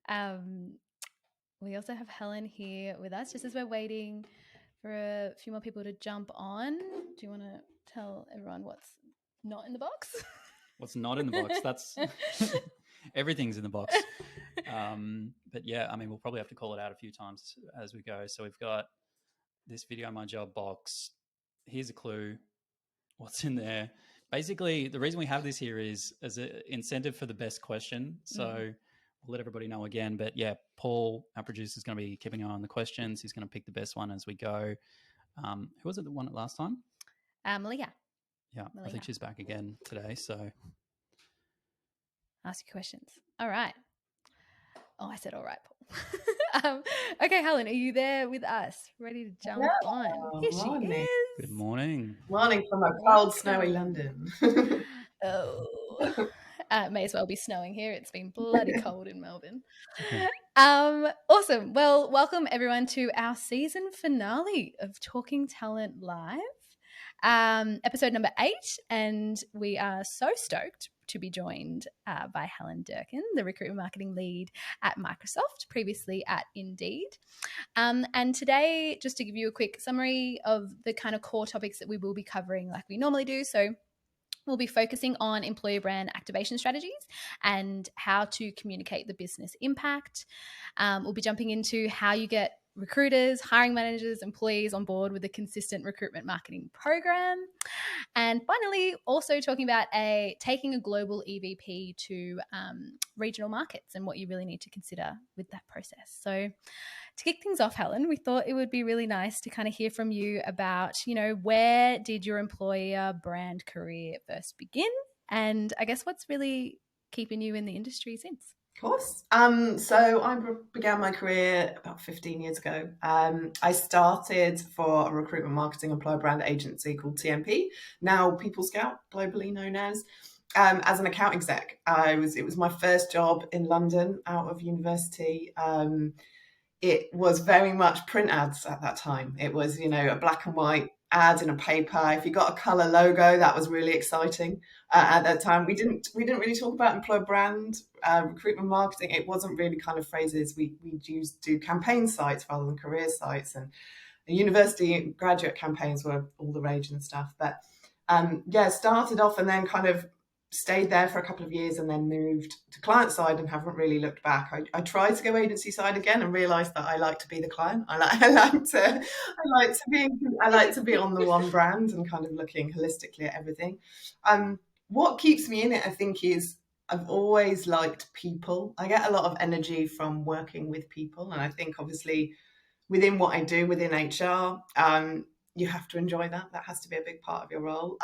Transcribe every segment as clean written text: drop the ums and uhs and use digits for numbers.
Um, we also have Helen here with us, just as we're waiting for a few more people to jump on. Do you want to tell everyone what's not in the box? What's not in the box? That's everything's in the box. But yeah, I mean, we'll probably have to call it out a few times as we go. So we've got this video my job box. Here's a clue. What's in there? Basically, the reason we have this here is as an incentive for the best question. So we'll let everybody know again. But yeah, Paul, our producer, is going to be keeping an eye on the questions. He's going to pick the best one as we go. Who was it that won it last time? Malia. Yeah, I think she's back again today. So ask your questions. All right. Oh, I said all right, Paul. Okay, Helen, are you there with us? Ready to jump on? Here she is. Good morning. Morning from a cold, snowy London. May as well be snowing here. It's been bloody cold in Melbourne. Awesome. Well, welcome everyone to our season finale of Talking Talent Live. Episode number 8, and we are so stoked to be joined by Helen Durkin, the recruitment marketing lead at Microsoft, previously at Indeed. And today, just to give you a quick summary of the kind of core topics that we will be covering like we normally do. So we'll be focusing on employer brand activation strategies and how to communicate the business impact. We'll be jumping into how you get recruiters, hiring managers, employees on board with a consistent recruitment marketing program. And finally, also talking about taking a global EVP to regional markets and what you really need to consider with that process. So to kick things off, Helen, we thought it would be really nice to kind of hear from you about, where did your employer brand career first begin? And I guess what's really keeping you in the industry since? Of course. So I began my career about 15 years ago. I started for a recruitment marketing employer brand agency called TMP, now People Scout, globally known as an account exec. It was my first job in London out of university. It was very much print ads at that time. It was, a black and white ad in a paper. If you got a color logo, that was really exciting. At that time, we didn't really talk about employer brand recruitment marketing. It wasn't really kind of phrases. We used to do campaign sites rather than career sites, and the university graduate campaigns were all the rage and stuff. But started off and then kind of stayed there for a couple of years and then moved to client side and haven't really looked back. I tried to go agency side again and realized that I like to be the client. I like to be on the one brand and kind of looking holistically at everything. What keeps me in it, I think, is I've always liked people. I get a lot of energy from working with people, and I think obviously within what I do within HR, you have to enjoy that. That has to be a big part of your role.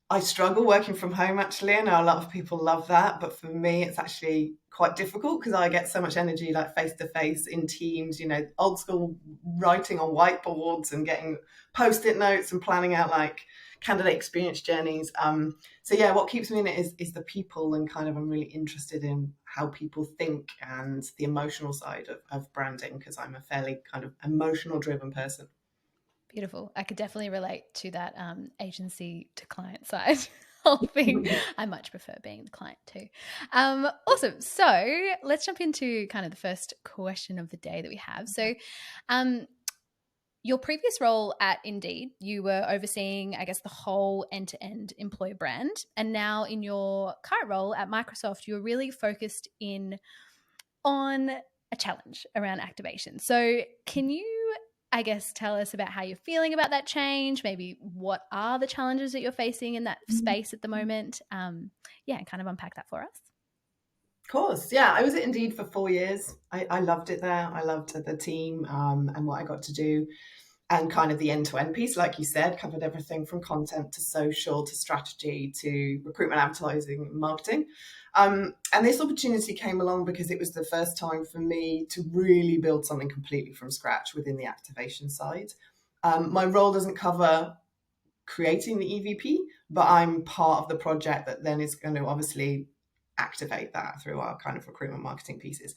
I struggle working from home, actually. I know a lot of people love that, but for me, it's actually quite difficult because I get so much energy like face-to-face in teams, old school writing on whiteboards and getting post-it notes and planning out like candidate experience journeys. What keeps me in it is the people, and kind of I'm really interested in how people think and the emotional side of branding, because I'm a fairly kind of emotional driven person. Beautiful. I could definitely relate to that agency to client side whole thing. I much prefer being the client too. Awesome. So let's jump into kind of the first question of the day that we have. So your previous role at Indeed, you were overseeing, I guess, the whole end-to-end employer brand. And now in your current role at Microsoft, you're really focused on a challenge around activation. So can you, I guess, tell us about how you're feeling about that change? Maybe what are the challenges that you're facing in that space at the moment? And kind of unpack that for us. Of course. Yeah, I was at Indeed for 4 years. I loved it there. I loved the team and what I got to do. And kind of the end-to-end piece, like you said, covered everything from content to social to strategy to recruitment, advertising, marketing. And this opportunity came along because it was the first time for me to really build something completely from scratch within the activation side. My role doesn't cover creating the EVP, but I'm part of the project that then is going to obviously activate that through our kind of recruitment marketing pieces.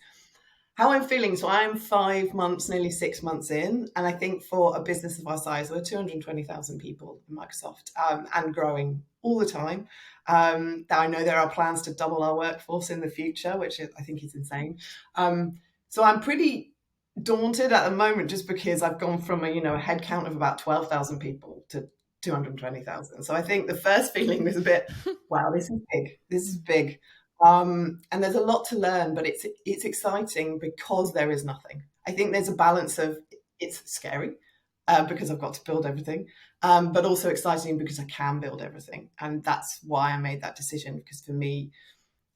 How I'm feeling. So I'm 5 months, nearly 6 months in. And I think for a business of our size, we're 220,000 people in Microsoft, and growing all the time. I know there are plans to double our workforce in the future, which I think is insane. So I'm pretty daunted at the moment, just because I've gone from a head count of about 12,000 people to 220,000. So I think the first feeling was a bit, wow, this is big. This is big. And there's a lot to learn, but it's exciting because there is nothing. I think there's a balance of, it's scary because I've got to build everything, but also exciting because I can build everything. And that's why I made that decision, because for me,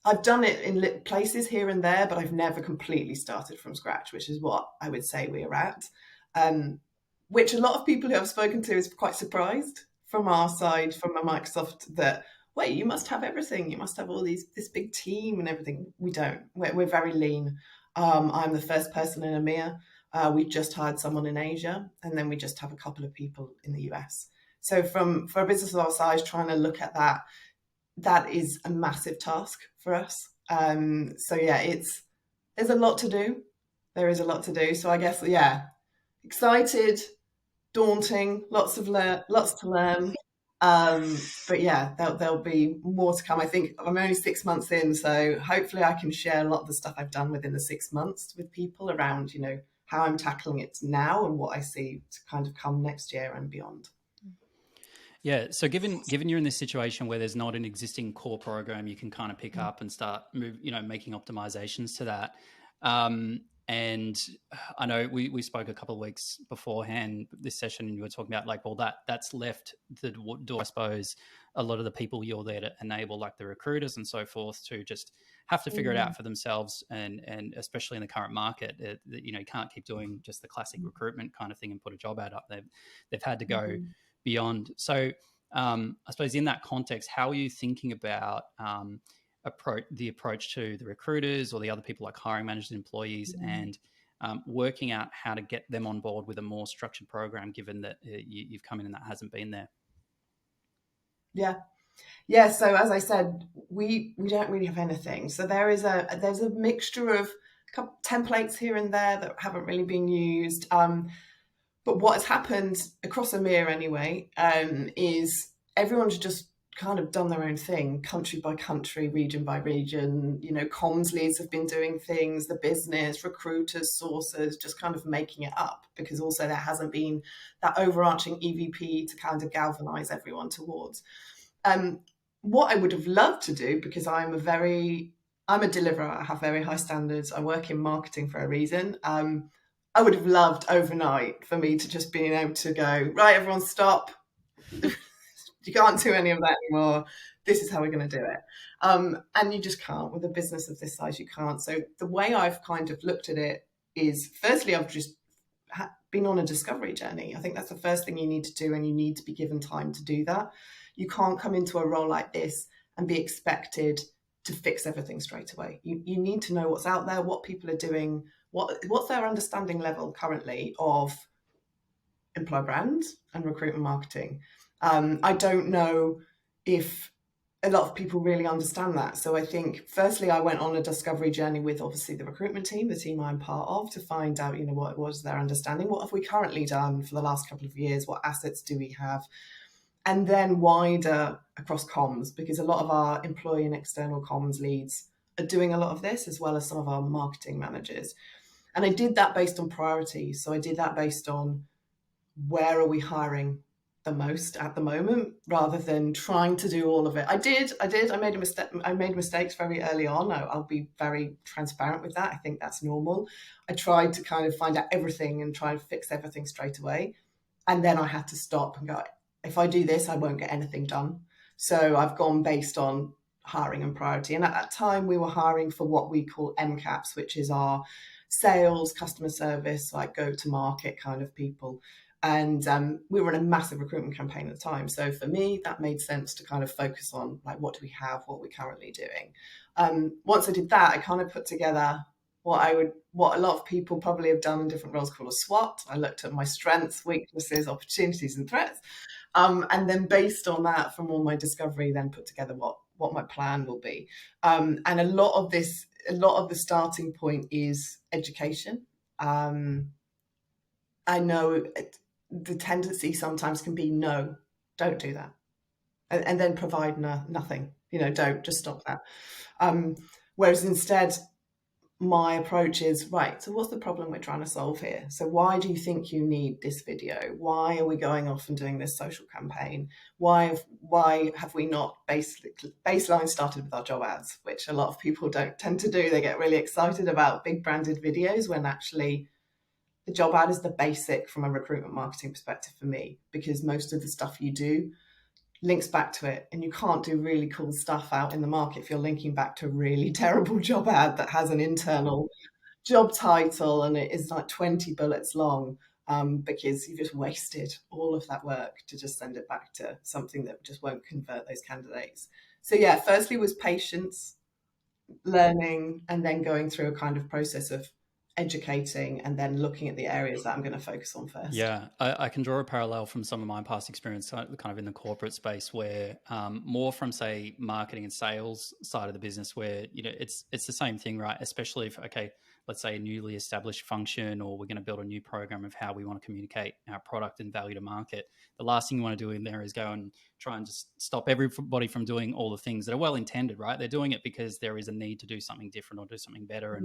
I've done it in places here and there, but I've never completely started from scratch, which is what I would say we are at. Which a lot of people who I've spoken to is quite surprised from our side, from Microsoft, that, wait, you must have everything. You must have all this big team and everything. We don't. We're very lean. I'm the first person in EMEA. We just hired someone in Asia, and then we just have a couple of people in the US. So for a business of our size, trying to look at that is a massive task for us. So yeah, there's a lot to do. There is a lot to do. So I guess, yeah, excited, daunting, lots to learn. But yeah, there'll be more to come. I think I'm only 6 months in, so hopefully I can share a lot of the stuff I've done within the 6 months with people around, how I'm tackling it now and what I see to kind of come next year and beyond. Yeah. So given you're in this situation where there's not an existing core program you can kind of pick up and start making optimizations to that. And I know we spoke a couple of weeks beforehand this session, and you were talking about that's left the door, I suppose, a lot of the people you're there to enable, like the recruiters and so forth, to just have to figure it out for themselves. And especially in the current market, you can't keep doing just the classic recruitment kind of thing and put a job ad up. They've had to go beyond. So I suppose in that context, how are you thinking about the approach to the recruiters or the other people like hiring managers and employees, and working out how to get them on board with a more structured program, given that you've come in and that hasn't been there? Yeah. So as I said, we don't really have anything. So there's a mixture of templates here and there that haven't really been used. But what has happened across EMEA anyway, is everyone's just kind of done their own thing, country by country, region by region. Comms leads have been doing things, the business, recruiters, sources, just kind of making it up, because also there hasn't been that overarching EVP to kind of galvanize everyone towards. What I would have loved to do, because I'm a deliverer, I have very high standards, I work in marketing for a reason. I would have loved overnight for me to just be able to go, right, everyone stop. You can't do any of that anymore. This is how we're going to do it. And you just can't. With a business of this size, you can't. So the way I've kind of looked at it is, firstly, I've just been on a discovery journey. I think that's the first thing you need to do, and you need to be given time to do that. You can't come into a role like this and be expected to fix everything straight away. You need to know what's out there, what people are doing, what's their understanding level currently of employer brand and recruitment marketing. I don't know if a lot of people really understand that. So I think, firstly, I went on a discovery journey with obviously the recruitment team, the team I'm part of, to find out, what was their understanding, what have we currently done for the last couple of years, what assets do we have, and then wider across comms, because a lot of our employee and external comms leads are doing a lot of this, as well as some of our marketing managers. And I did that based on priorities. So I did that based on, where are we hiring the most at the moment, rather than trying to do all of it. I did. I made a mistake. I made mistakes very early on. I'll be very transparent with that. I think that's normal. I tried to kind of find out everything and try and fix everything straight away. And then I had to stop and go, if I do this, I won't get anything done. So I've gone based on hiring and priority. And at that time, we were hiring for what we call MCAPs, which is our sales, customer service, like go-to-market kind of people. And we were in a massive recruitment campaign at the time. So for me, that made sense to kind of focus on, like, what do we have, what we're currently doing. Once I did that, I kind of put together what a lot of people probably have done in different roles, called a SWOT. I looked at my strengths, weaknesses, opportunities, and threats. And then based on that, from all my discovery, then put together what my plan will be. And a lot of this a lot of the starting point is education. I know the tendency sometimes can be, no, don't do that. And then provide nothing, don't, just stop that. Whereas instead, my approach is, right, so what's the problem we're trying to solve here? So why do you think you need this video? Why are we going off and doing this social campaign? Why have we not baseline started with our job ads, which a lot of people don't tend to do. They get really excited about big branded videos when actually the job ad is the basic from a recruitment marketing perspective for me, because most of the stuff you do links back to it, and you can't do really cool stuff out in the market if you're linking back to a really terrible job ad that has an internal job title and it is like 20 bullets long, because you've just wasted all of that work to just send it back to something that just won't convert those candidates. So yeah, firstly was patience, learning, and then going through a kind of process of educating and then looking at the areas that I'm going to focus on first. Yeah, I can draw a parallel from some of my past experience, kind of in the corporate space, where more from, say, marketing and sales side of the business, where it's the same thing, right? Especially if, okay, let's say a newly established function, or we're going to build a new program of how we want to communicate our product and value to market. The last thing you want to do in there is go and try and just stop everybody from doing all the things that are well intended, right? They're doing it because there is a need to do something different or do something better,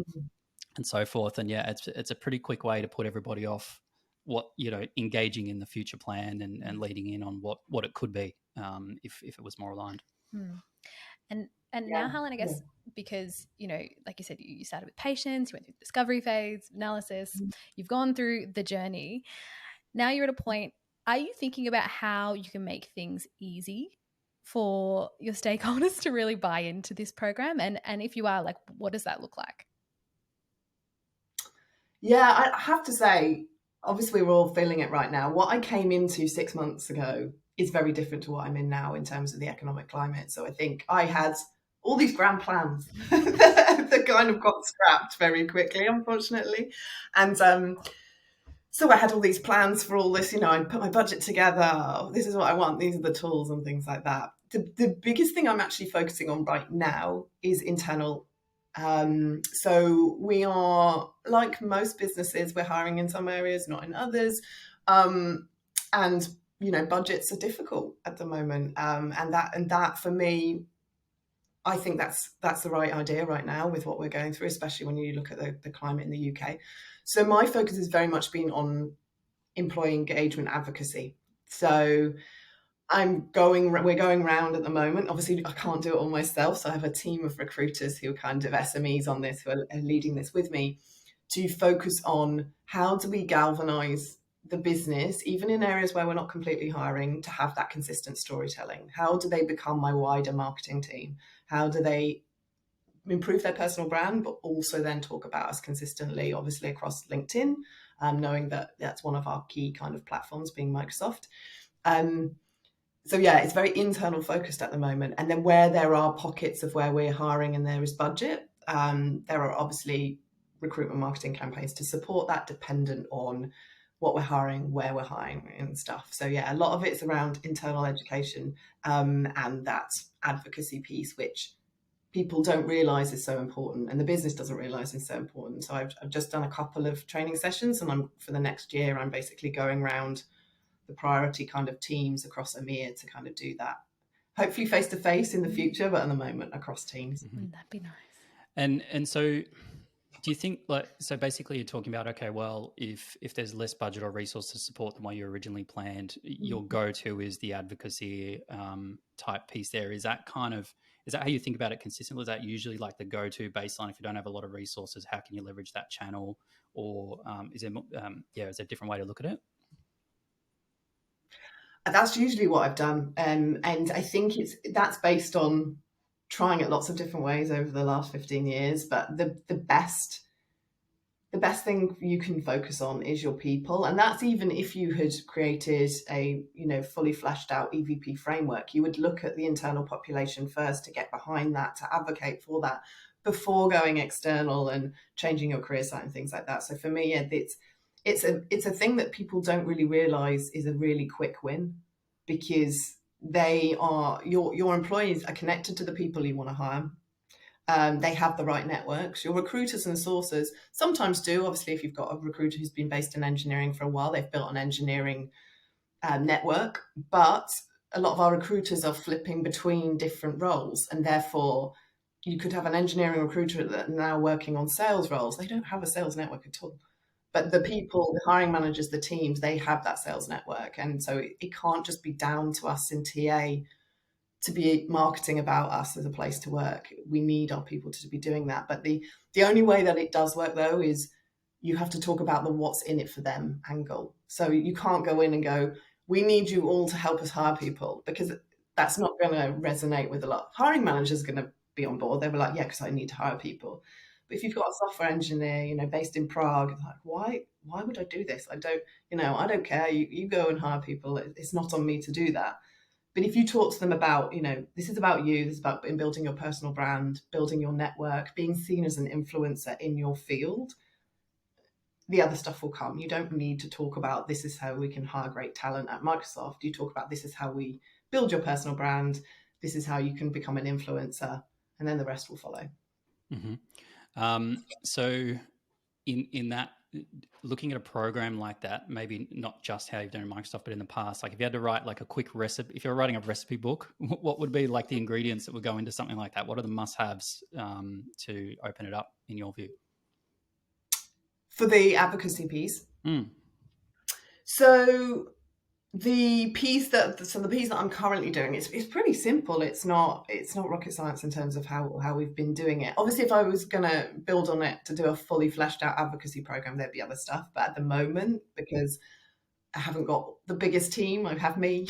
and so forth. And yeah, it's a pretty quick way to put everybody off what, engaging in the future plan and leading in on what it could be, if it was more aligned. And now, Helen, I guess, because, like you said, you started with patience, you went through the discovery phase, analysis, you've gone through the journey. Now you're at a point, are you thinking about how you can make things easy for your stakeholders to really buy into this program? And if you are, like, what does that look like? Yeah, I have to say, obviously we're all feeling it right now. What I came into 6 months ago is very different to what I'm in now in terms of the economic climate. So I think I had all these grand plans that kind of got scrapped very quickly, unfortunately. And so I had all these plans for all this, I put my budget together. Oh, this is what I want. These are the tools and things like that. The biggest thing I'm actually focusing on right now is internal. So we are, like most businesses, we're hiring in some areas, not in others. And, budgets are difficult at the moment. And that for me, I think that's the right idea right now with what we're going through, especially when you look at the climate in the UK. So my focus has very much been on employee engagement advocacy. So we're going round at the moment. Obviously, I can't do it all myself. So I have a team of recruiters who are kind of SMEs on this, who are leading this with me, to focus on how do we galvanize the business, even in areas where we're not completely hiring, to have that consistent storytelling. How do they become my wider marketing team? How do they improve their personal brand, but also then talk about us consistently, obviously across LinkedIn, knowing that that's one of our key kind of platforms, being Microsoft. So yeah, it's very internal focused at the moment. And then where there are pockets of where we're hiring and there is budget, there are obviously recruitment marketing campaigns to support that, dependent on what we're hiring, where we're hiring and stuff. So yeah, a lot of it's around internal education, and that advocacy piece, which people don't realize is so important, and the business doesn't realize is so important. So I've just done a couple of training sessions, and for the next year, I'm basically going around the priority kind of teams across EMEA to kind of do that. Hopefully face to face in the future, but at the moment across teams. That'd be nice. And so do you think, so basically you're talking about, okay, well, if there's less budget or resource to support than what you originally planned, your go-to is the advocacy type piece there. Is that how you think about it consistently? Is that usually like the go-to baseline if you don't have a lot of resources? How can you leverage that channel? Or is there a different way to look at it? That's usually what I've done. And I think that's based on trying it lots of different ways over the last 15 years. But the best thing you can focus on is your people. And that's even if you had created a, fully fleshed out EVP framework, you would look at the internal population first to get behind that, to advocate for that before going external and changing your career site and things like that. So for me, it's a thing that people don't really realize is a really quick win, because your employees are connected to the people you want to hire. They have the right networks. Your recruiters and sourcers sometimes do. Obviously, if you've got a recruiter who's been based in engineering for a while, they've built an engineering network. But a lot of our recruiters are flipping between different roles, and therefore you could have an engineering recruiter that are now working on sales roles. They don't have a sales network at all. But the people, the hiring managers, the teams, they have that sales network. And so it can't just be down to us in TA to be marketing about us as a place to work. We need our people to be doing that. But the only way that it does work, though, is you have to talk about the what's in it for them angle. So you can't go in and go, we need you all to help us hire people, because that's not going to resonate with a lot. Hiring managers are going to be on board. They'll be like, yeah, because I need to hire people. But if you've got a software engineer, based in Prague, it's like, why would I do this? I don't care. You go and hire people. It's not on me to do that. But if you talk to them about, this is about you, this is about building your personal brand, building your network, being seen as an influencer in your field, the other stuff will come. You don't need to talk about this is how we can hire great talent at Microsoft. You talk about this is how we build your personal brand. This is how you can become an influencer, and then the rest will follow. Mm-hmm. So in that, looking at a program like that, maybe not just how you've done in Microsoft, but in the past, like if you had to write like a quick recipe, if you're writing a recipe book, what would be like the ingredients that would go into something like that? What are the must-haves to open it up in your view? For the advocacy piece. So the piece that I'm currently doing is pretty simple. It's not rocket science in terms of how we've been doing it. Obviously, if I was going to build on it to do a fully fleshed out advocacy program, there'd be other stuff. But at the moment, because I haven't got the biggest team, I have me,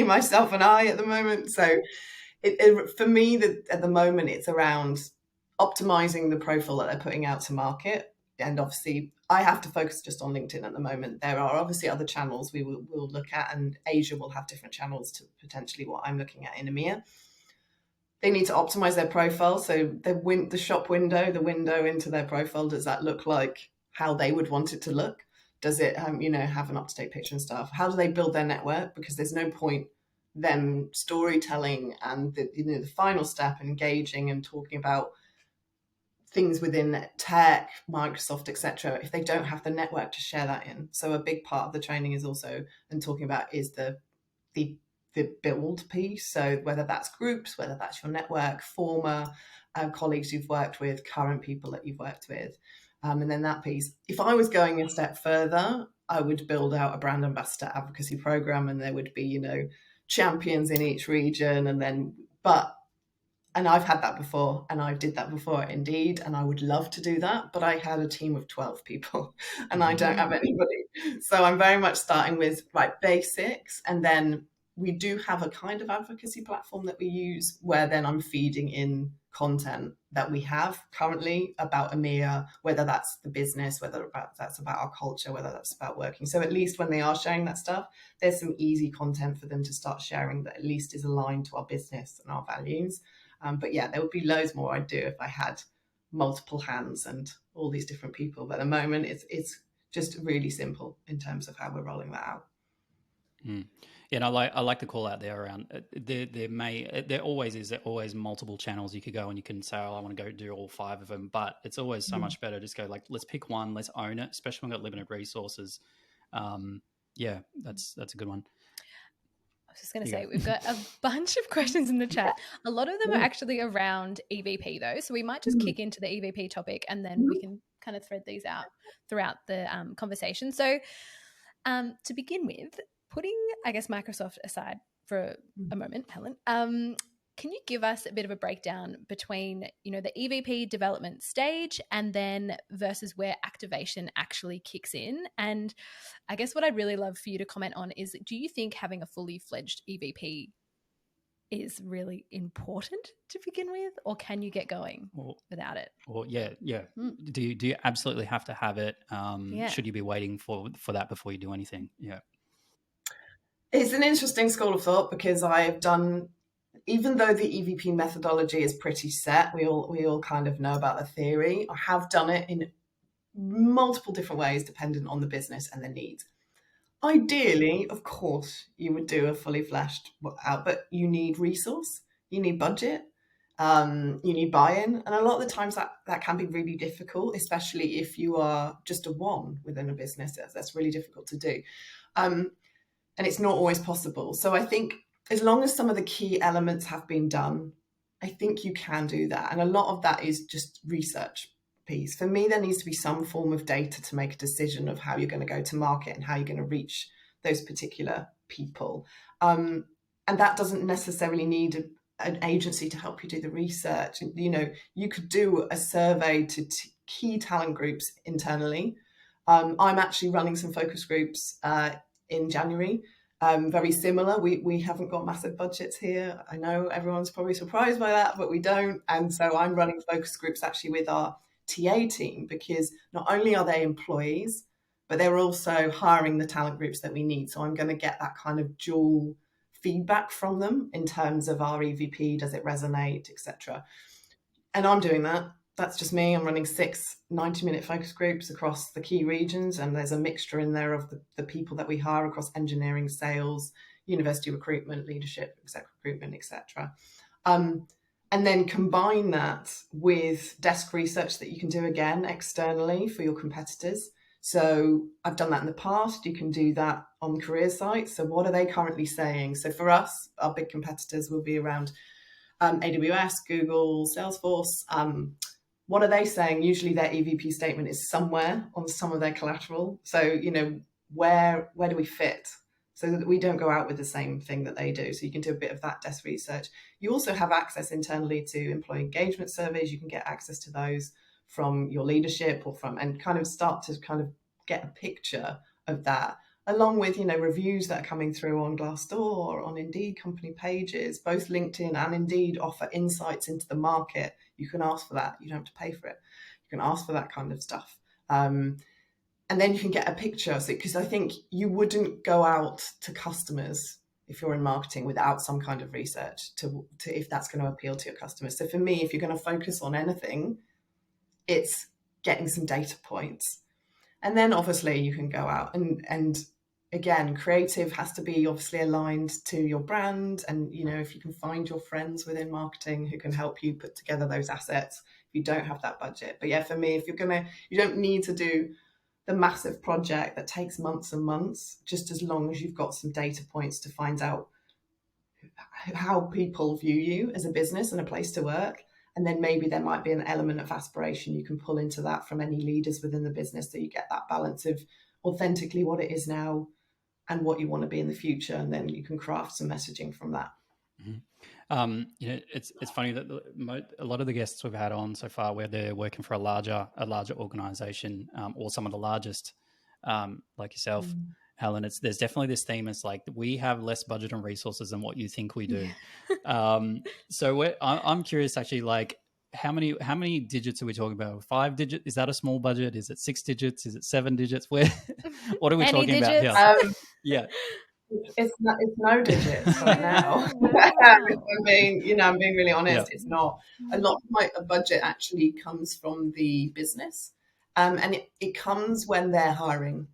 myself, and I at the moment. So for me, at the moment, it's around optimizing the profile that they're putting out to market. And obviously, I have to focus just on LinkedIn at the moment. There are obviously other channels we'll look at, and Asia will have different channels to potentially what I'm looking at in EMEA. They need to optimize their profile. So the shop window, the window into their profile, does that look like how they would want it to look? Does it, have an up-to-date picture and stuff? How do they build their network? Because there's no point them storytelling and the final step, engaging and talking about things within tech, Microsoft, etc., if they don't have the network to share that in. So a big part of the training is also, and talking about, is the build piece. So whether that's groups, whether that's your network, former colleagues you've worked with, current people that you've worked with. And then that piece. If I was going a step further, I would build out a brand ambassador advocacy program, and there would be, champions in each region. And I've had that before, and I did that before at Indeed, and I would love to do that, but I had a team of 12 people and I don't have anybody. So I'm very much starting with basics, and then we do have a kind of advocacy platform that we use where then I'm feeding in content that we have currently about EMEA, whether that's the business, whether that's about our culture, whether that's about working. So at least when they are sharing that stuff, there's some easy content for them to start sharing that at least is aligned to our business and our values. But yeah, there would be loads more I'd do if I had multiple hands and all these different people. But at the moment, it's just really simple in terms of how we're rolling that out. Yeah, and I like to call out there around there always multiple channels you could go, and you can say, oh, I want to go do all 5 of them. But it's always so much better just go let's pick one, let's own it, especially when we've got limited resources. Yeah, that's a good one. I was just going to say, we've got a bunch of questions in the chat. A lot of them are actually around EVP, though. So we might just kick into the EVP topic, and then we can kind of thread these out throughout the conversation. So to begin with, putting, I guess, Microsoft aside for a moment, Helen, can you give us a bit of a breakdown between, the EVP development stage and then versus where activation actually kicks in? And I guess what I'd really love for you to comment on is, do you think having a fully fledged EVP is really important to begin with, or can you get going without it? Or yeah. Do you absolutely have to have it? Should you be waiting for that before you do anything? Yeah. It's an interesting school of thought, because I've done, even though the EVP methodology is pretty set, we all kind of know about the theory. I have done it in multiple different ways, dependent on the business and the needs. Ideally, of course, you would do a fully fleshed out, but you need resource, you need budget, You need buy-in, and a lot of the times that can be really difficult, especially if you are just a one within a business. That's really difficult to do, and it's not always possible. So I think as long as some of the key elements have been done, I think you can do that, and a lot of that is just research piece. For me, there needs to be some form of data to make a decision of how you're going to go to market and how you're going to reach those particular people, and that doesn't necessarily need an agency to help you do the research. You know, you could do a survey to key talent groups internally. I'm actually running some focus groups in January. Very similar. We haven't got massive budgets here. I know everyone's probably surprised by that, but we don't. And so I'm running focus groups actually with our TA team, because not only are they employees, but they're also hiring the talent groups that we need. So I'm going to get that kind of dual feedback from them in terms of our EVP, does it resonate, etc. And I'm doing that. That's just me. I'm running 6 90-minute focus groups across the key regions, and there's a mixture in there of the people that we hire across engineering, sales, university recruitment, leadership, exec recruitment, etc. And then combine that with desk research that you can do again externally for your competitors. So I've done that in the past. You can do that on career sites. So what are they currently saying? So for us, our big competitors will be around AWS, Google, Salesforce. What are they saying? Usually their EVP statement is somewhere on some of their collateral. So, you know, where do we fit? So that we don't go out with the same thing that they do. So you can do a bit of that desk research. You also have access internally to employee engagement surveys. You can get access to those from your leadership or from, and kind of start to kind of get a picture of that, along with, you know, reviews that are coming through on Glassdoor or on Indeed company pages. Both LinkedIn and Indeed offer insights into the market. You can ask for that. You don't have to pay for it. You can ask for that kind of stuff. And then you can get a picture. Because I think you wouldn't go out to customers if you're in marketing without some kind of research to if that's going to appeal to your customers. So for me, if you're going to focus on anything, it's getting some data points. And then obviously you can go out and again, creative has to be obviously aligned to your brand. And, you know, if you can find your friends within marketing who can help you put together those assets, if you don't have that budget. But yeah, for me, if you don't need to do the massive project that takes months and months, just as long as you've got some data points to find out how people view you as a business and a place to work. And then maybe there might be an element of aspiration you can pull into that from any leaders within the business, so you get that balance of authentically what it is now and what you want to be in the future. And then you can craft some messaging from that. Mm-hmm. You know, it's funny that a lot of the guests we've had on so far, where they're working for a larger organization, or some of the largest, like yourself, Helen, there's definitely this theme. It's like, we have less budget and resources than what you think we do. Yeah. So I'm curious, actually, like, how many digits are we talking about? 5 digits? Is that a small budget? Is it 6 digits? Is it 7 digits? What are we talking about here? Yeah. It's no digits right now. I'm being really honest. Yeah. It's not. A lot of my budget actually comes from the business, and it comes when they're hiring,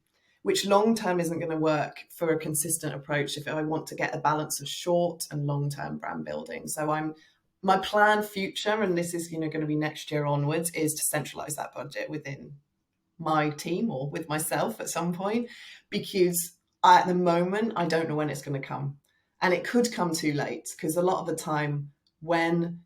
which long term isn't going to work for a consistent approach if I want to get a balance of short and long term brand building. So my plan future, and this is going to be next year onwards, is to centralize that budget within my team or with myself at some point, because at the moment, I don't know when it's going to come. And it could come too late, because a lot of the time when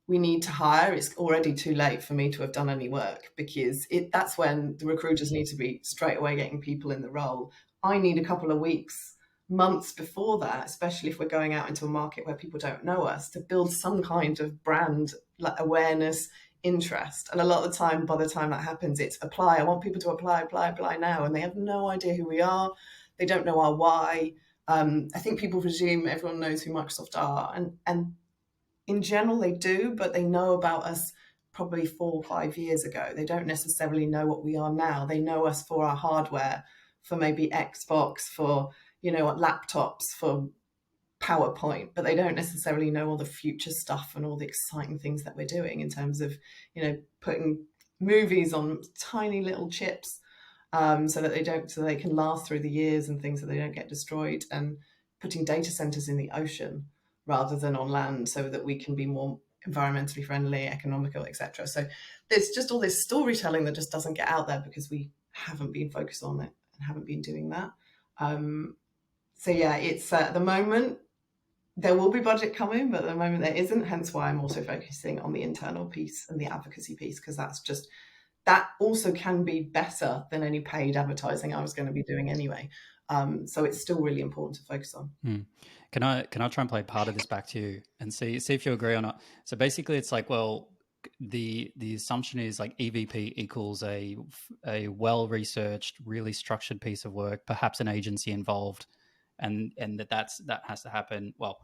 we need to hire, it's already too late for me to have done any work, because that's when the recruiters need to be straight away getting people in the role. I need a couple of weeks, months before that, especially if we're going out into a market where people don't know us, to build some kind of brand awareness, interest. And a lot of the time, by the time that happens, it's apply. I want people to apply now. And they have no idea who we are. They don't know our why. I think people presume everyone knows who Microsoft are. And in general, they do, but they know about us probably 4 or 5 years ago. They don't necessarily know what we are now. They know us for our hardware, for maybe Xbox, for, laptops, for PowerPoint, but they don't necessarily know all the future stuff and all the exciting things that we're doing in terms of, putting movies on tiny little chips, so they can last through the years, and things, so they don't get destroyed, and putting data centers in the ocean rather than on land, so that we can be more environmentally friendly, economical, etc. So there's just all this storytelling that just doesn't get out there because we haven't been focused on it and haven't been doing that. So yeah, it's at the moment there will be budget coming, but at the moment there isn't. Hence why I'm also focusing on the internal piece and the advocacy piece, because that also can be better than any paid advertising I was going to be doing anyway. So it's still really important to focus on. Can I try and play part of this back to you and see if you agree or not? So basically, it's like, well, the assumption is like EVP equals a well researched, really structured piece of work, perhaps an agency involved, and that has to happen. Well,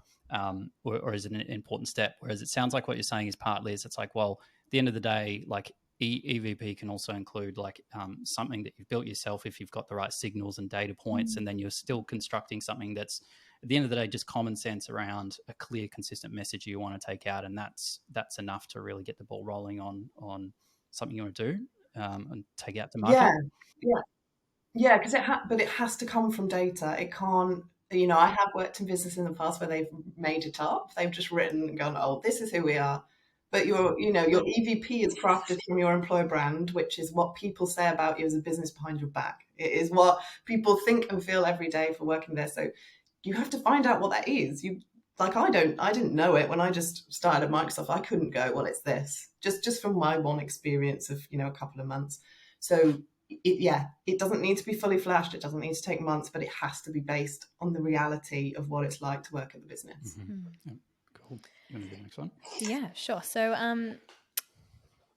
or is it an important step? Whereas it sounds like what you're saying is partly is it's like, well, at the end of the day, like EVP can also include like something that you've built yourself if you've got the right signals and data points, and then you're still constructing something that's at the end of the day just common sense around a clear, consistent message you want to take out, and that's enough to really get the ball rolling on something you want to do and take out to market. Yeah, because but it has to come from data. It can't. I have worked in business in the past where they've made it up. They've just written and gone, "Oh, this is who we are." But your EVP is crafted from your employer brand, which is what people say about you as a business behind your back. It is what people think and feel every day for working there. So you have to find out what that is. I didn't know it when I just started at Microsoft. I couldn't go, well, it's this, just from my one experience of a couple of months. So it doesn't need to be fully flashed. It doesn't need to take months, but it has to be based on the reality of what it's like to work at the business. Yeah, cool. You want to do the next one? Yeah, sure. So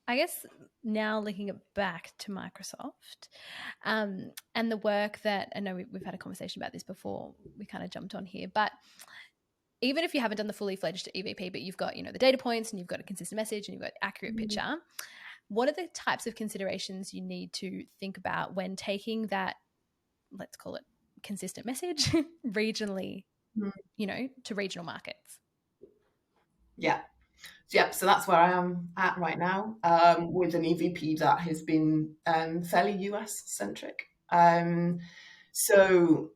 I guess now linking it back to Microsoft and the work that, I know we've had a conversation about this before, we kind of jumped on here, but even if you haven't done the fully fledged EVP, but you've got, the data points and you've got a consistent message and you've got accurate picture, what are the types of considerations you need to think about when taking that, let's call it consistent message, regionally, to regional markets? Yeah. So that's where I am at right now, with an EVP that has been fairly US centric. So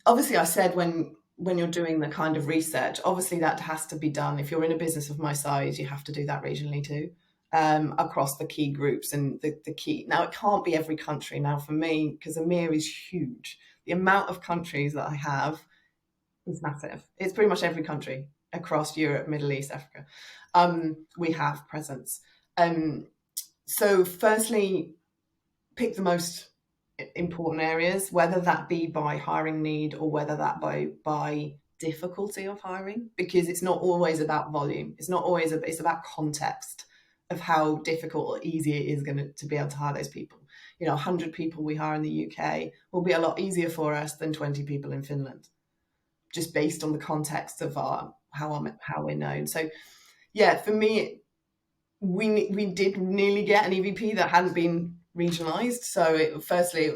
obviously I said when you're doing the kind of research, obviously that has to be done. If you're in a business of my size, you have to do that regionally too, across the key groups and the key. Now, it can't be every country. Now, for me, because EMEA is huge, the amount of countries that I have is massive. It's pretty much every country across Europe, Middle East, Africa. We have presence. So firstly, pick the most important areas, whether that be by hiring need or whether that by difficulty of hiring, because it's not always about volume. It's not always it's about context of how difficult or easy it is to be able to hire those people. 100 people we hire in the UK will be a lot easier for us than 20 people in Finland, just based on the context of how we're known. So yeah, for me, we did nearly get an EVP that hadn't been regionalized. So firstly,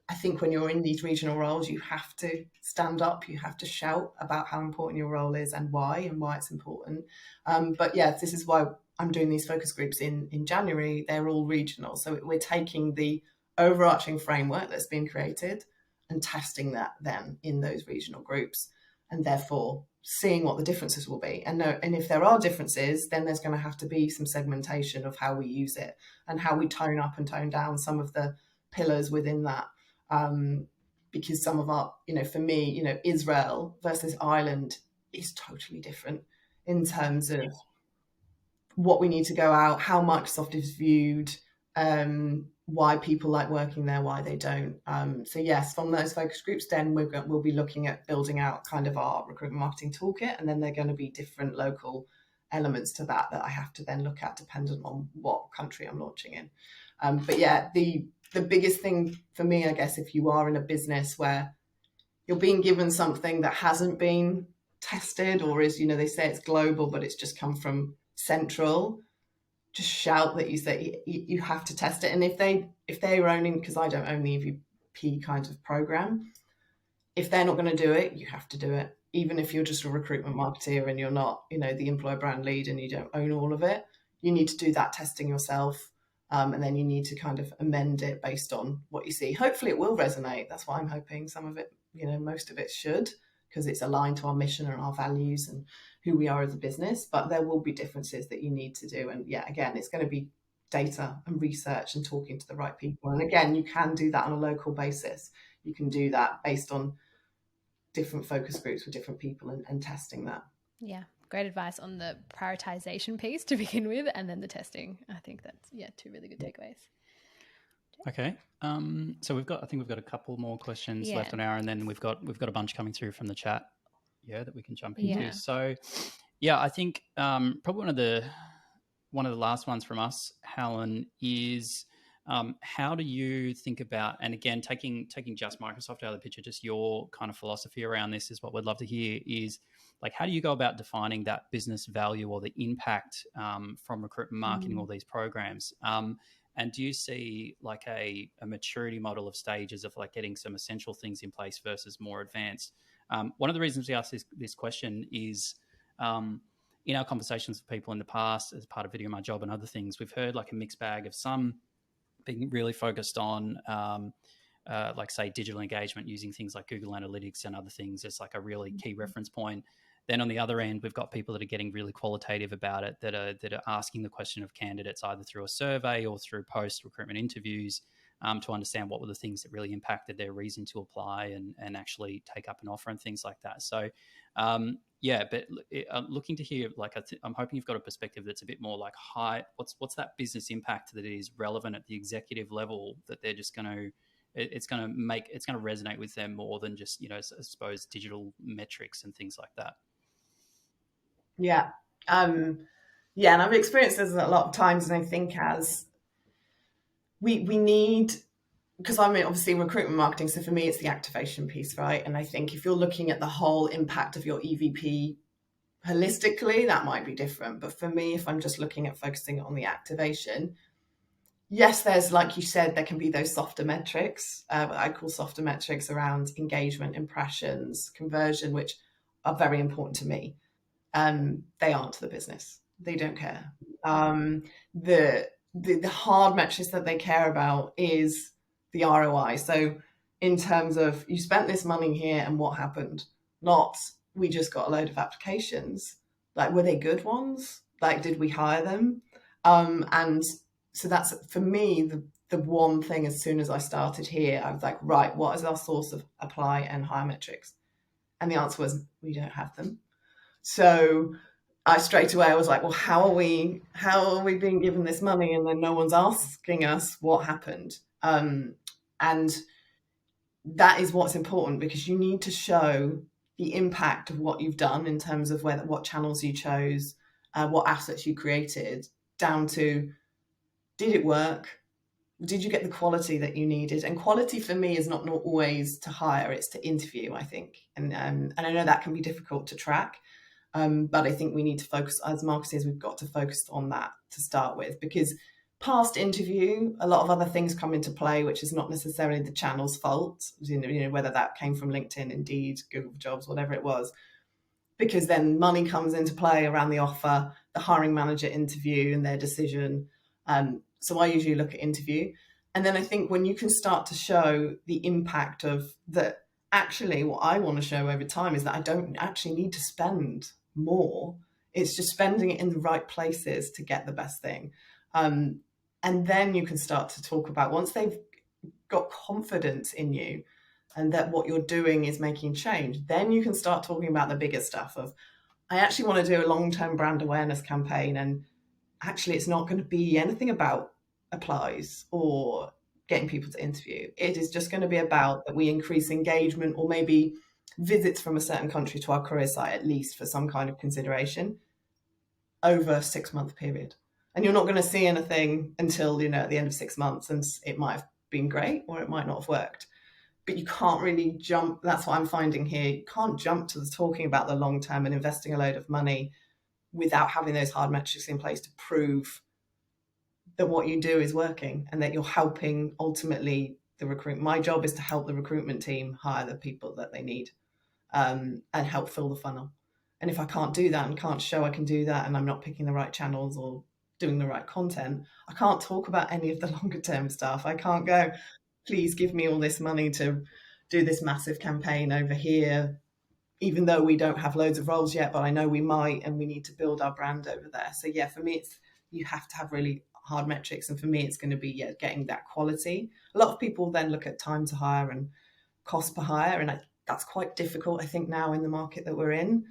I think when you're in these regional roles, you have to stand up, you have to shout about how important your role is and why it's important. But yeah, this is why I'm doing these focus groups in January. They're all regional. So we're taking the overarching framework that's been created and testing that then in those regional groups, and therefore seeing what the differences will be. And if there are differences, then there's going to have to be some segmentation of how we use it and how we tone up and tone down some of the pillars within that. Because some of our, for me, Israel versus Ireland is totally different in terms of what we need to go out, how Microsoft is viewed, why people like working there, why they don't. So yes, from those focus groups, then we'll be looking at building out kind of our recruitment marketing toolkit, and then there are going to be different local elements to that I have to then look at dependent on what country I'm launching in. But yeah, the biggest thing for me, I guess, if you are in a business where you're being given something that hasn't been tested or is, they say it's global, but it's just come from central, just shout that you have to test it. And if they're owning, because I don't own the EVP kind of program, if they're not going to do it, you have to do it. Even if you're just a recruitment marketeer and you're not, the employer brand lead and you don't own all of it, you need to do that testing yourself. And then you need to kind of amend it based on what you see. Hopefully it will resonate. That's what I'm hoping. Some of it, most of it should. because it's aligned to our mission and our values and who we are as a business. But there will be differences that you need to do. And yeah, again, it's going to be data and research and talking to the right people. And again, you can do that on a local basis. You can do that based on different focus groups with different people and testing that. Yeah, great advice on the prioritization piece to begin with, and then the testing. I think that's, yeah, two really good takeaways. Okay. So I think we've got a couple more questions left on our, and then we've got a bunch coming through from the chat, that we can jump into. Yeah. So, yeah, I think probably one of the last ones from us, Helen, is how do you think about, and again, taking just Microsoft out of the picture, just your kind of philosophy around this is what we'd love to hear, is like, how do you go about defining that business value or the impact from recruitment marketing, all these programs? And do you see like a maturity model of stages of like getting some essential things in place versus more advanced? One of the reasons we ask this question is in our conversations with people in the past, as part of Video My Job and other things, we've heard like a mixed bag of some being really focused on like say digital engagement using things like Google Analytics and other things as like a really key reference point. Then on the other end, we've got people that are getting really qualitative about it, that are asking the question of candidates either through a survey or through post-recruitment interviews to understand what were the things that really impacted their reason to apply and actually take up an offer and things like that. So, but I'm looking to hear, like, I'm hoping you've got a perspective that's a bit more like what's that business impact that is relevant at the executive level that they're just going to, it's going to resonate with them more than just, I suppose, digital metrics and things like that. Yeah. And I've experienced this a lot of times, and I think as we need, because I'm obviously recruitment marketing, so for me it's the activation piece, right? And I think if you're looking at the whole impact of your EVP holistically, that might be different. But for me, if I'm just looking at focusing on the activation, yes, there's, like you said, there can be those softer metrics, what I call softer metrics around engagement, impressions, conversion, which are very important to me. They aren't to the business. They don't care. The hard metrics that they care about is the ROI. So in terms of you spent this money here and what happened, not we just got a load of applications. Like, were they good ones? Like, did we hire them? And so that's, for me, the one thing as soon as I started here, I was like, right, what is our source of apply and hire metrics? And the answer was, we don't have them. So I straight away, I was like, well, how are we being given this money? And then no one's asking us what happened. And that is what's important, because you need to show the impact of what you've done in terms of what channels you chose, what assets you created, down to, did it work? Did you get the quality that you needed? And quality for me is not always to hire, it's to interview, I think. And I know that can be difficult to track. But I think we need to focus, as marketers, we've got to focus on that to start with, because past interview, a lot of other things come into play, which is not necessarily the channel's fault, whether that came from LinkedIn, Indeed, Google Jobs, whatever it was, because then money comes into play around the offer, the hiring manager interview and their decision. So I usually look at interview. And then I think when you can start to show the impact of that, actually what I want to show over time is that I don't actually need to spend more. It's just spending it in the right places to get the best thing. And then you can start to talk about, once they've got confidence in you and that what you're doing is making change, then you can start talking about the bigger stuff of, I actually want to do a long-term brand awareness campaign, and actually it's not going to be anything about applies or getting people to interview. It is just going to be about that we increase engagement, or maybe visits from a certain country to our career site, at least for some kind of consideration, over a 6-month period. And you're not going to see anything until, at the end of 6 months, and it might have been great or it might not have worked. But you can't really jump. That's what I'm finding here. You can't jump to the talking about the long term and investing a load of money without having those hard metrics in place to prove that what you do is working and that you're helping ultimately the recruit. My job is to help the recruitment team hire the people that they need, and help fill the funnel. And if I can't do that and can't show I can do that, and I'm not picking the right channels or doing the right content, I can't talk about any of the longer term stuff. I can't go, please give me all this money to do this massive campaign over here. even though we don't have loads of roles yet, but I know we might, and we need to build our brand over there. So yeah, for me, it's, you have to have really hard metrics. And for me, it's going to be getting that quality. A lot of people then look at time to hire and cost per hire, and that's quite difficult, I think, now in the market that we're in.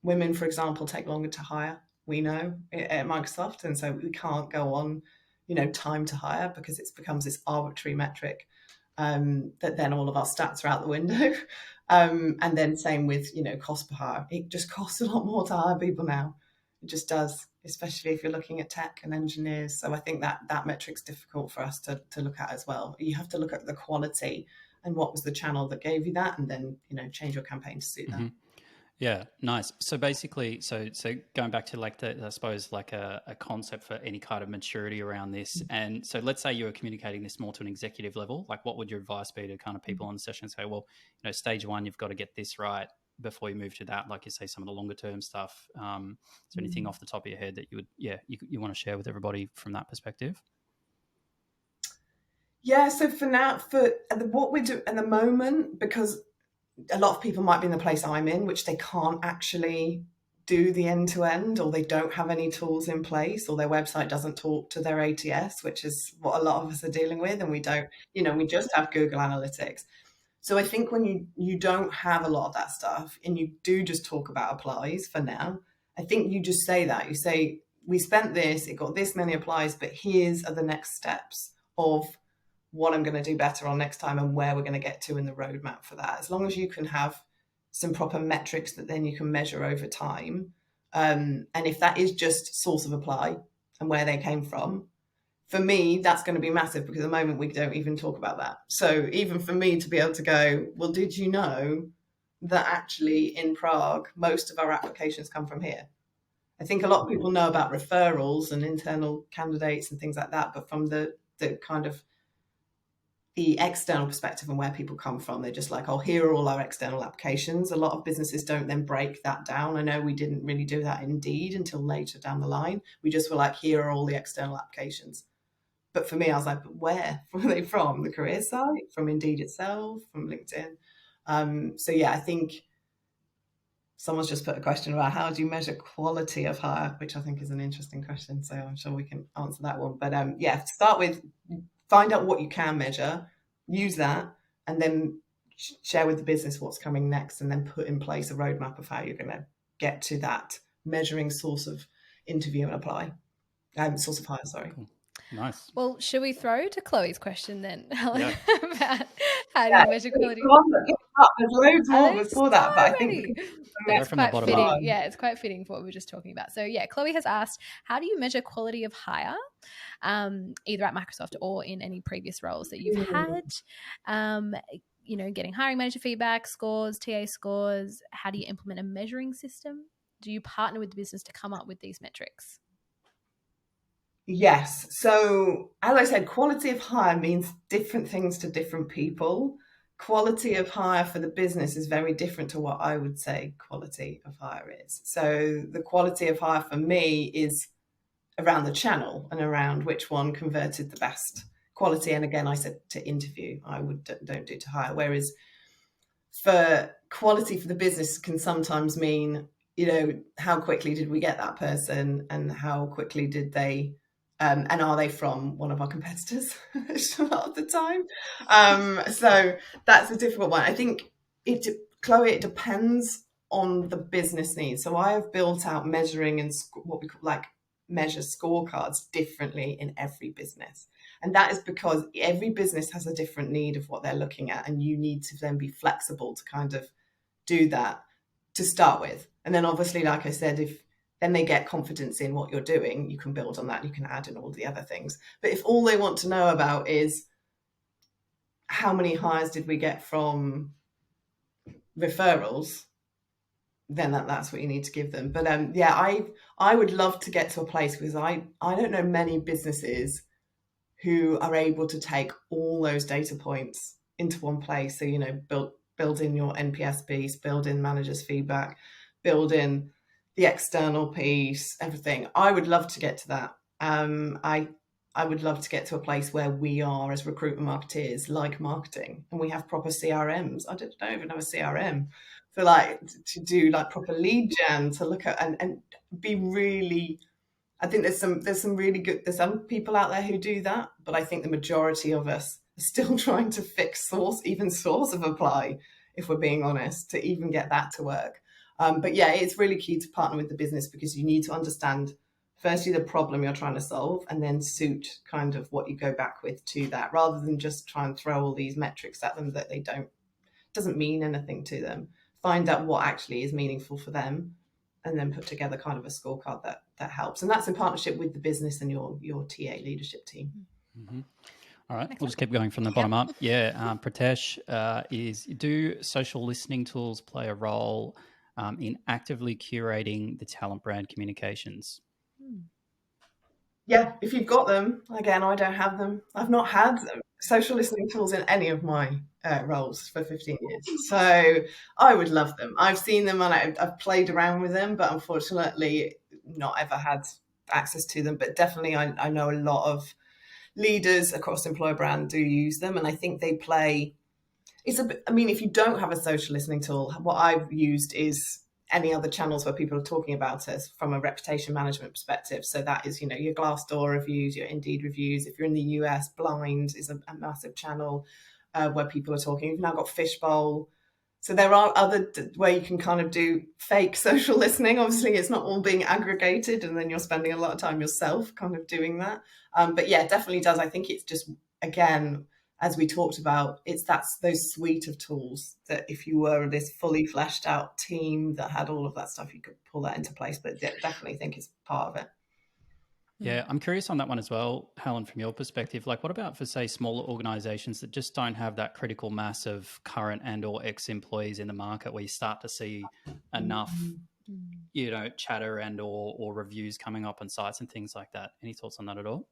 Women, for example, take longer to hire, we know, at Microsoft, and so we can't go on, time to hire, because it becomes this arbitrary metric, that then all of our stats are out the window. And then same with, cost per hire. It just costs a lot more to hire people now. It just does, especially if you're looking at tech and engineers. So I think that metric's difficult for us to look at as well. You have to look at the quality and what was the channel that gave you that, and then, change your campaign to suit that. Yeah, nice. So basically, so going back to like I suppose like a concept for any kind of maturity around this. And so let's say you were communicating this more to an executive level, like what would your advice be to kind of people on the session? Say, well, stage one, you've got to get this right before you move to that, like you say, some of the longer term stuff. Is there anything off the top of your head that you would, you want to share with everybody from that perspective? Yeah, so for now, what we do at the moment, because a lot of people might be in the place I'm in, which they can't actually do the end-to-end, or they don't have any tools in place, or their website doesn't talk to their ATS, which is what a lot of us are dealing with, and we don't, we just have Google Analytics. So I think when you don't have a lot of that stuff, and you do just talk about applies for now, I think you just say that. You say, we spent this, it got this many applies, but here's are the next steps of what I'm going to do better on next time, and where we're going to get to in the roadmap for that. As long as you can have some proper metrics that then you can measure over time. And if that is just source of apply and where they came from, for me, that's going to be massive, because at the moment we don't even talk about that. So even for me to be able to go, well, did you know that actually in Prague, most of our applications come from here? I think a lot of people know about referrals and internal candidates and things like that, but from the kind of the external perspective and where people come from, they're just like, oh, here are all our external applications. A lot of businesses don't then break that down. I know we didn't really do that Indeed until later down the line. We just were like, here are all the external applications. But for me, I was like, but where were they from? The career site, from Indeed itself, from LinkedIn? So yeah, I think someone's just put a question about how do you measure quality of hire, which I think is an interesting question. So I'm sure we can answer that one. But start with, find out what you can measure, use that, and then share with the business what's coming next, and then put in place a roadmap of how you're going to get to that measuring source of interview and apply, source of hire, sorry. Cool. Nice. Well, should we throw to Chloe's question then, Helen, Yeah. about how do you measure quality? There's loads more before that, but I think that's quite fitting. Up. Yeah, it's quite fitting for what we were just talking about. So yeah, Chloe has asked, how do you measure quality of hire, either at Microsoft or in any previous roles that you've had? Getting hiring manager feedback, scores, TA scores. How do you implement a measuring system? Do you partner with the business to come up with these metrics? Yes. So as I said, quality of hire means different things to different people. Quality of hire for the business is very different to what I would say quality of hire is. So the quality of hire for me is around the channel and around which one converted the best quality. And again, I said to interview, I don't do to hire. Whereas for quality for the business can sometimes mean, how quickly did we get that person, and how quickly did they and are they from one of our competitors a lot of the time? So that's a difficult one. I think, Chloe, it depends on the business needs. So I have built out measuring and what we call measure scorecards differently in every business. And that is because every business has a different need of what they're looking at. And you need to then be flexible to kind of do that to start with. And then obviously, like I said, if then they get confidence in what you're doing, you can build on that. You can add in all the other things. But if all they want to know about is how many hires did we get from referrals, then that's what you need to give them. But I would love to get to a place, because I don't know many businesses who are able to take all those data points into one place. So, build in your NPS piece, build in managers' feedback, build in the external piece, everything. I would love to get to that. I would love to get to a place where we are, as recruitment marketeers, like marketing, and we have proper CRMs. I don't even have a CRM for like to do like proper lead gen, to look at and be really. I think there's some really good, there's some people out there who do that, but I think the majority of us are still trying to fix source of apply, if we're being honest, to even get that to work. But yeah, it's really key to partner with the business, because you need to understand firstly the problem you're trying to solve, and then suit kind of what you go back with to that, rather than just try and throw all these metrics at them that doesn't mean anything to them. Find out what actually is meaningful for them, and then put together kind of a scorecard that helps. And that's in partnership with the business and your TA leadership team. Mm-hmm. All right, we'll just keep going from the bottom up. Yeah, Pratesh, do social listening tools play a role in actively curating the talent brand communications? Yeah, if you've got them. Again, I don't have them. I've not had social listening tools in any of my roles for 15 years. So I would love them. I've seen them and I've played around with them, but unfortunately not ever had access to them. But definitely I know a lot of leaders across employer brand do use them. And I think they play, I mean, if you don't have a social listening tool, what I've used is any other channels where people are talking about us from a reputation management perspective. So that is, your Glassdoor reviews, your Indeed reviews. If you're in the US, Blind is a massive channel where people are talking. You've now got Fishbowl. So there are other where you can kind of do fake social listening. Obviously, it's not all being aggregated, and then you're spending a lot of time yourself kind of doing that. But yeah, it definitely does. I think it's just, again, as we talked about, that's those suite of tools that if you were this fully fleshed out team that had all of that stuff, you could pull that into place. But definitely think it's part of it. Yeah, I'm curious on that one as well, Helen, from your perspective. Like, what about for, say, smaller organizations that just don't have that critical mass of current and or ex-employees in the market, where you start to see enough, chatter and or reviews coming up on sites and things like that? Any thoughts on that at all?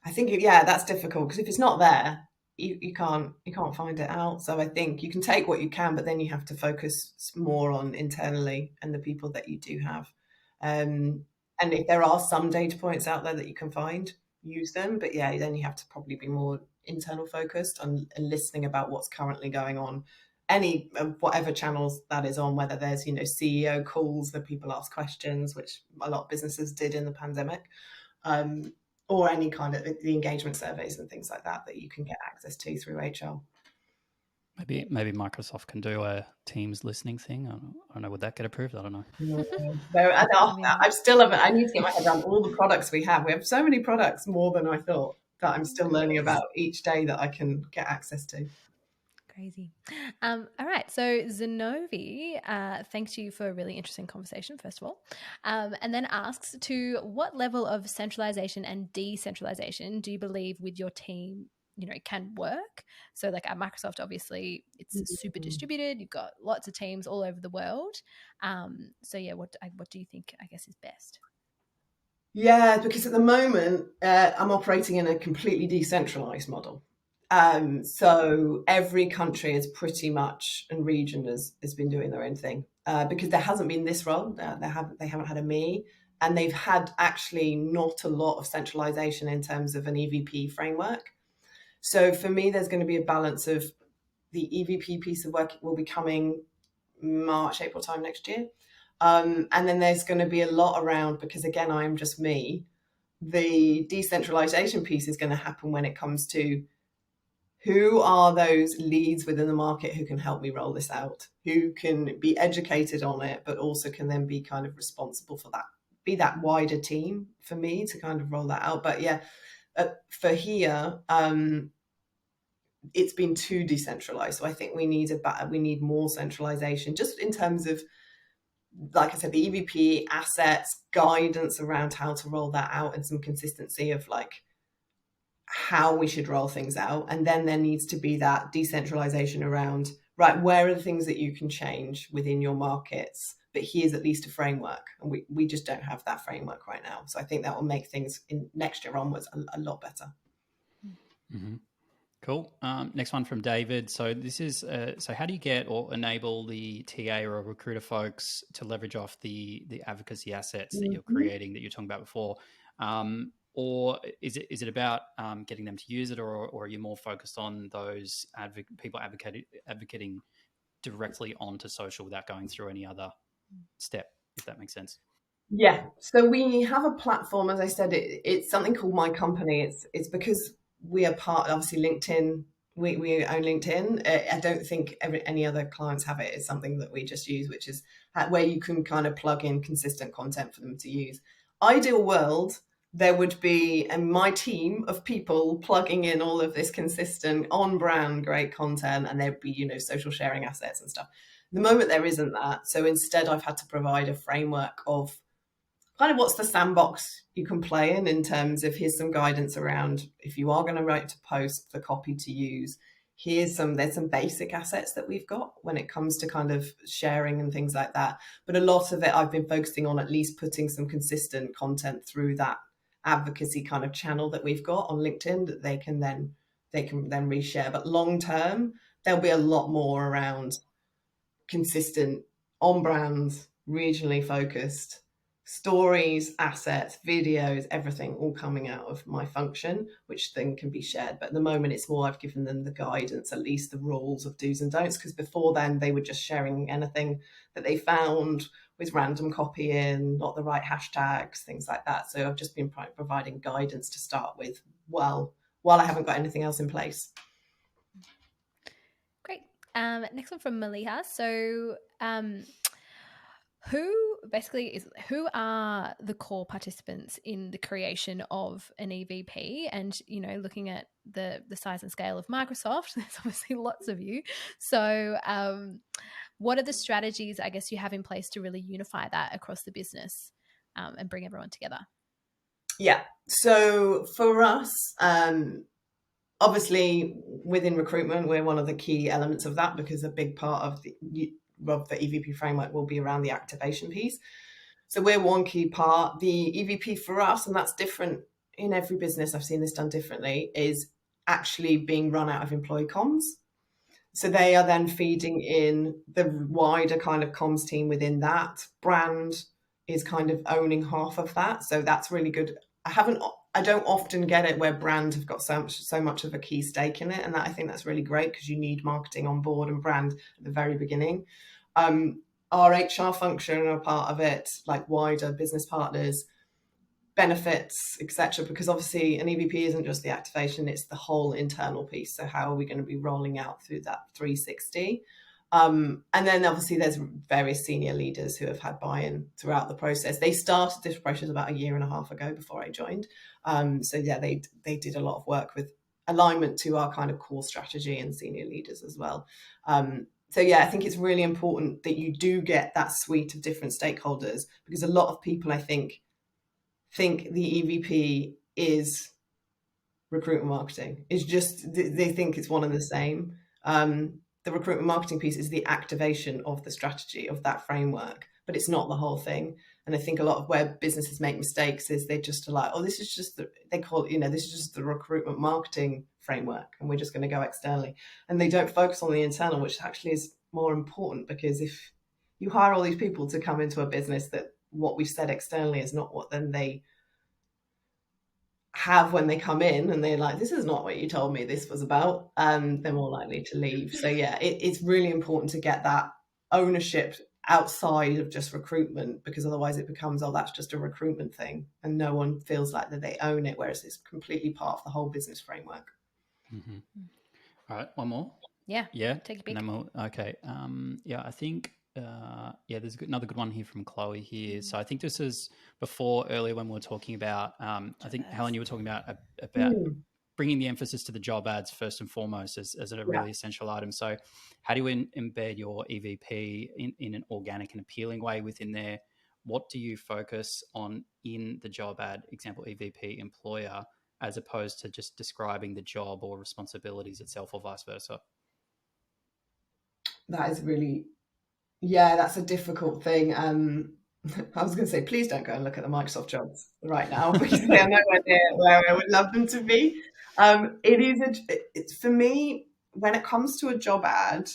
I think, yeah, that's difficult, because if it's not there, you can't find it out. So I think you can take what you can, but then you have to focus more on internally and the people that you do have. And if there are some data points out there that you can find, use them. But yeah, then you have to probably be more internal focused and listening about what's currently going on. Any whatever channels that is on, whether there's CEO calls where people ask questions, which a lot of businesses did in the pandemic, or any kind of the engagement surveys and things like that you can get access to through HR. Maybe Microsoft can do a Teams listening thing. I don't know. Would that get approved? I don't know. No, I still haven't. I need to get my head around all the products we have. We have so many products, more than I thought, that I'm still learning about each day that I can get access to. Crazy. All right. So Zenovi thanks you for a really interesting conversation, first of all, and then asks, to what level of centralization and decentralization do you believe with your team can work? So like at Microsoft, obviously it's super distributed. You've got lots of teams all over the world. So yeah, what do you think, I guess, is best? Yeah, because at the moment I'm operating in a completely decentralized model. So every country is pretty much, and region has been doing their own thing, because there hasn't been this role. They haven't had a me, and they've had actually not a lot of centralization in terms of an EVP framework. So for me, there's going to be a balance of the EVP piece of work will be coming March, April time next year. And then there's going to be a lot around, because again, I'm just me. The decentralization piece is going to happen when it comes to who are those leads within the market who can help me roll this out, who can be educated on it, but also can then be kind of responsible for that, be that wider team for me to kind of roll that out. But yeah, for here, it's been too decentralized. So I think we need more centralization, just in terms of, like I said, the EVP assets, guidance around how to roll that out, and some consistency of like how we should roll things out. And then there needs to be that decentralization around, right, where are the things that you can change within your markets, but here's at least a framework. And we just don't have that framework right now. So I think that will make things in next year onwards a lot better. Mm-hmm. Cool. Next one from David. So this is, so how do you get or enable the TA or recruiter folks to leverage off the advocacy assets that you're creating, that you're talking about before? Or is it about getting them to use it, or are you more focused on those people advocating directly onto social without going through any other step, if that makes sense. Yeah. So we have a platform, as I said, it's something called My Company. It's because we are part, obviously LinkedIn, we own LinkedIn. I don't think any other clients have it. It's something that we just use, which is where you can kind of plug in consistent content for them to use. Ideal world, there would be my team of people plugging in all of this consistent on brand great content, and there'd be, social sharing assets and stuff. At the moment there isn't that. So instead I've had to provide a framework of kind of what's the sandbox you can play in terms of here's some guidance around if you are going to write to post the copy to use. There's some basic assets that we've got when it comes to kind of sharing and things like that. But a lot of it I've been focusing on at least putting some consistent content through that advocacy kind of channel that we've got on LinkedIn that they can then reshare. But long term, there'll be a lot more around consistent, on brand, regionally focused stories, assets, videos, everything all coming out of my function, which then can be shared. But at the moment, it's more I've given them the guidance, at least the rules of do's and don'ts, because before then they were just sharing anything that they found with random copy in, not the right hashtags, things like that. So I've just been providing guidance to start with while I haven't got anything else in place. Great. Next one from Maliha. So who are the core participants in the creation of an EVP? And, looking at the size and scale of Microsoft, there's obviously lots of you. So what are the strategies, I guess, you have in place to really unify that across the business and bring everyone together? Yeah. So for us, obviously within recruitment, we're one of the key elements of that because a big part of the EVP framework will be around the activation piece. So we're one key part. The EVP for us, and that's different in every business, I've seen this done differently, is actually being run out of employee comms. So they are then feeding in the wider kind of comms team within that. Brand is kind of owning half of that. So that's really good. I don't often get it where brand have got so much of a key stake in it. And I think that's really great because you need marketing on board and brand at the very beginning. Our HR function are part of it, like wider business partners, benefits, etc. Because obviously an EVP isn't just the activation, it's the whole internal piece. So how are we going to be rolling out through that 360? And then obviously there's various senior leaders who have had buy-in throughout the process. They started this process about 1.5 years ago before I joined. So yeah, they did a lot of work with alignment to our kind of core strategy and senior leaders as well. So yeah, I think it's really important that you do get that suite of different stakeholders, because a lot of people, I think the EVP is recruitment marketing. It's just, they think it's one and the same. The recruitment marketing piece is the activation of the strategy of that framework, but it's not the whole thing. And I think a lot of where businesses make mistakes is they just are like, oh, this is just they call it, this is just the recruitment marketing framework and we're just going to go externally. And they don't focus on the internal, which actually is more important, because if you hire all these people to come into a business that what we've said externally is not what then they have when they come in and they're like, this is not what you told me this was about, they're more likely to leave. So yeah, it's really important to get that ownership outside of just recruitment, because otherwise it becomes, oh, that's just a recruitment thing and no one feels like that they own it, whereas it's completely part of the whole business framework. Mm-hmm. All right, one more. Yeah Take a pick. Okay. I think there's another good one here from Chloe here. So I think this is earlier when we were talking about I think Helen, you were talking about bringing the emphasis to the job ads first and foremost as a really essential item. So how do you embed your EVP in an organic and appealing way within there? What do you focus on in the job ad, example EVP employer, as opposed to just describing the job or responsibilities itself, or vice versa? That is really, that's a difficult thing. I was going to say, please don't go and look at the Microsoft jobs right now because they are nowhere near where I would love them to be. It's for me, when it comes to a job ad,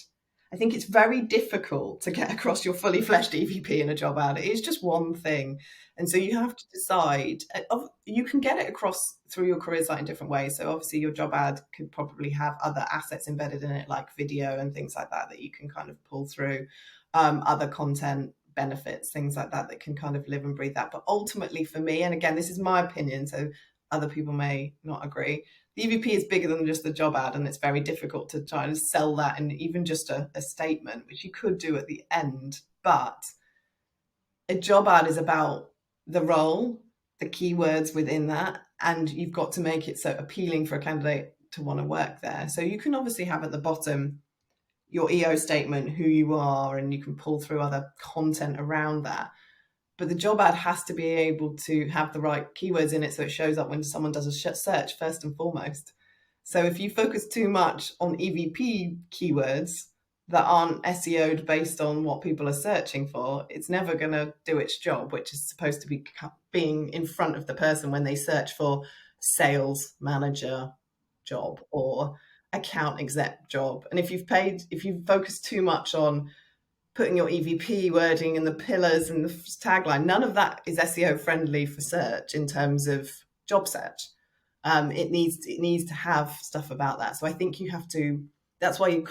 I think it's very difficult to get across your fully fleshed EVP in a job ad. It is just one thing. And so you have to decide. You can get it across through your career site in different ways. So obviously your job ad could probably have other assets embedded in it, like video and things like that you can kind of pull through, other content benefits, things like that can kind of live and breathe that. But ultimately for me, and again, this is my opinion, so other people may not agree, the EVP is bigger than just the job ad, and it's very difficult to try and sell that in even just a statement, which you could do at the end. But a job ad is about the role, the keywords within that, and you've got to make it so appealing for a candidate to want to work there. So you can obviously have at the bottom your EO statement, who you are, and you can pull through other content around that. But the job ad has to be able to have the right keywords in it so it shows up when someone does a search first and foremost. So if you focus too much on EVP keywords that aren't SEO'd based on what people are searching for, it's never going to do its job, which is supposed to be being in front of the person when they search for sales manager job or account exec job. And if you've focused too much on putting your EVP wording and the pillars and the tagline, none of that is SEO friendly for search in terms of job search. It needs to have stuff about that. So I think you have to. That's why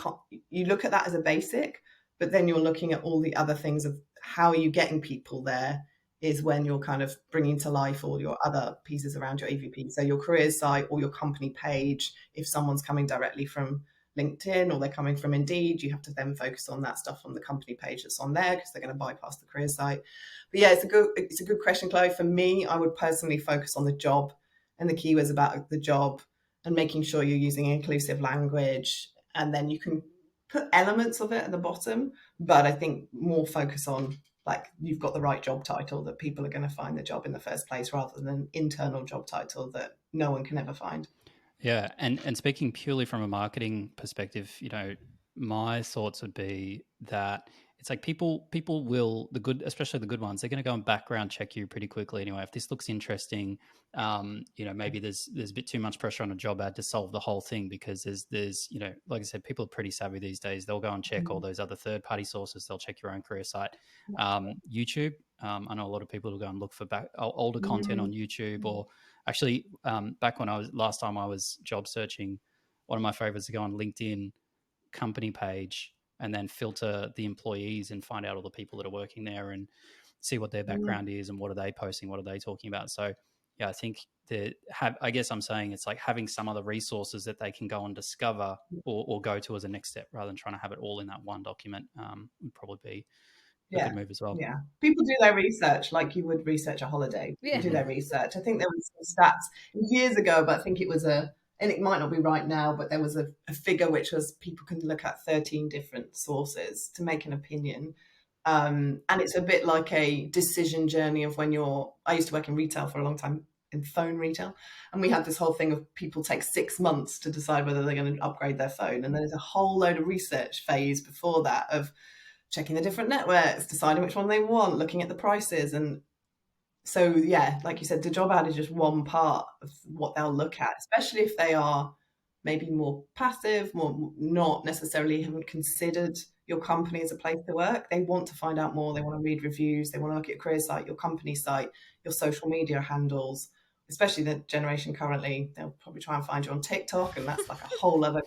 you look at that as a basic, but then you're looking at all the other things of how are you getting people there. Is when you're kind of bringing to life all your other pieces around your EVP. So your careers site or your company page. If someone's coming directly from LinkedIn or they're coming from Indeed, you have to then focus on that stuff on the company page that's on there because they're going to bypass the career site. But yeah, it's a good question, Chloe. For me, I would personally focus on the job and the keywords about the job and making sure you're using inclusive language, and then you can put elements of it at the bottom. But I think more focus on like you've got the right job title that people are going to find the job in the first place rather than an internal job title that no one can ever find. Yeah, and speaking purely from a marketing perspective, my thoughts would be that it's like people will, the good, especially the good ones, they're going to go and background check you pretty quickly anyway. If this looks interesting, maybe there's a bit too much pressure on a job ad to solve the whole thing because there's like I said, people are pretty savvy these days. They'll go and check all those other third party sources. They'll check your own career site, YouTube. I know a lot of people will go and look for older content on YouTube or. Actually, back when last time I was job searching, one of my favorites to go on LinkedIn company page and then filter the employees and find out all the people that are working there and see what their background is and what are they posting, what are they talking about. So, yeah, I think I guess I'm saying it's like having some other resources that they can go and discover or go to as a next step rather than trying to have it all in that one document would probably be a good move as well. Yeah. People do their research like you would research a holiday. People do their research. I think there was some stats years ago, but I think it was and it might not be right now, but there was a figure which was people can look at 13 different sources to make an opinion. And it's a bit like a decision journey of I used to work in retail for a long time, in phone retail. And we had this whole thing of people take 6 months to decide whether they're going to upgrade their phone. And there's a whole load of research phase before that of checking the different networks, deciding which one they want, looking at the prices. And so, yeah, like you said, the job ad is just one part of what they'll look at, especially if they are maybe more passive, more not necessarily haven't considered your company as a place to work. They want to find out more. They want to read reviews. They want to look at your career site, your company site, your social media handles, especially the generation currently. They'll probably try and find you on TikTok, and that's like a whole other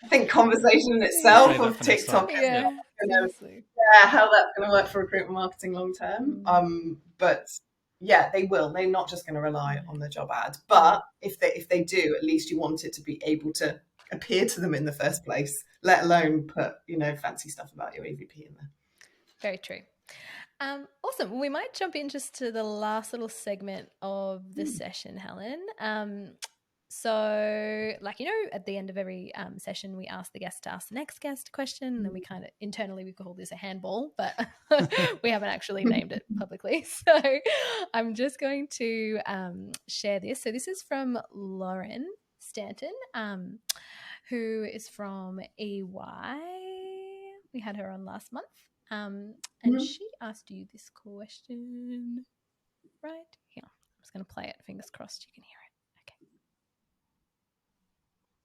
I think conversation in itself of TikTok and how that's going to work for recruitment marketing long term. But yeah, they will. They're not just going to rely on the job ad. But if they do, at least you want it to be able to appear to them in the first place, let alone put fancy stuff about your EVP in there. Very true. Awesome. We might jump in just to the last little segment of the session, Helen. So, at the end of every session, we ask the guest to ask the next guest question, and then we kind of internally we call this a handball, but we haven't actually named it publicly. So, I'm just going to share this. So, this is from Lauren Stanton, who is from EY. We had her on last month, and she asked you this question right here. I'm just going to play it. Fingers crossed you can hear it.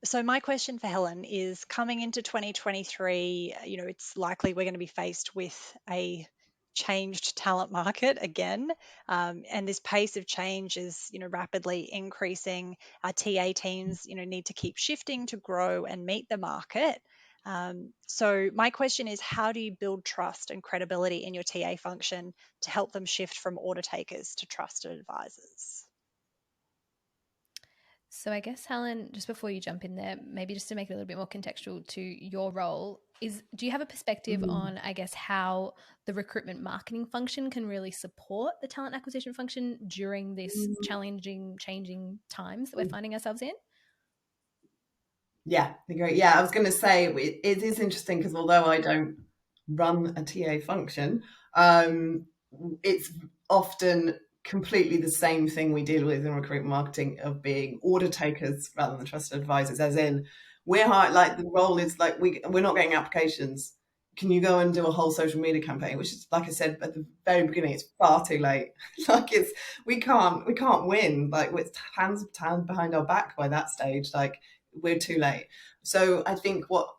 So my question for Helen is, coming into 2023, it's likely we're going to be faced with a changed talent market again, and this pace of change is rapidly increasing. Our TA teams need to keep shifting to grow and meet the market. So my question is, how do you build trust and credibility in your TA function to help them shift from order takers to trusted advisors? So I guess, Helen, just before you jump in there, maybe just to make it a little bit more contextual to your role, do you have a perspective on, I guess, how the recruitment marketing function can really support the talent acquisition function during this challenging, changing times that we're finding ourselves in? Yeah, great. Yeah, I was going to say it is interesting because although I don't run a TA function, it's often completely the same thing we deal with in recruitment marketing of being order takers rather than trusted advisors. As in, we're hard, like the role is like we're not getting applications. Can you go and do a whole social media campaign? Which is, like I said at the very beginning, it's far too late. Like we can't win. Like with hands behind our back by that stage. Like we're too late. So I think what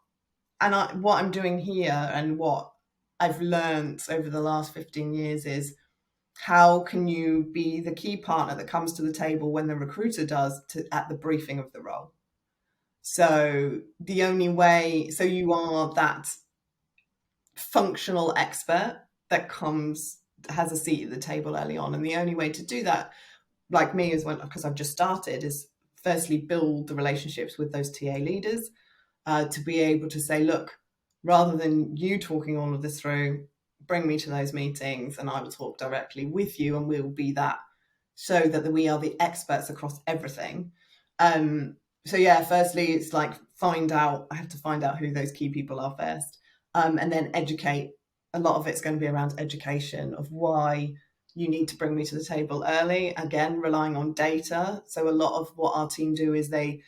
I'm doing here and what I've learned over the last 15 years is how can you be the key partner that comes to the table when the recruiter does at the briefing of the role. So the only way, so you are that functional expert that has a seat at the table early on. And the only way to do that, like me as well, because I've just started, is firstly build the relationships with those TA leaders to be able to say, look, rather than you talking all of this through, bring me to those meetings and I will talk directly with you and we'll be that, so that we are the experts across everything. So yeah, firstly, it's like I have to find out who those key people are first, and then educate. A lot of it's going to be around education of why you need to bring me to the table early, again, relying on data. So a lot of what our team do is they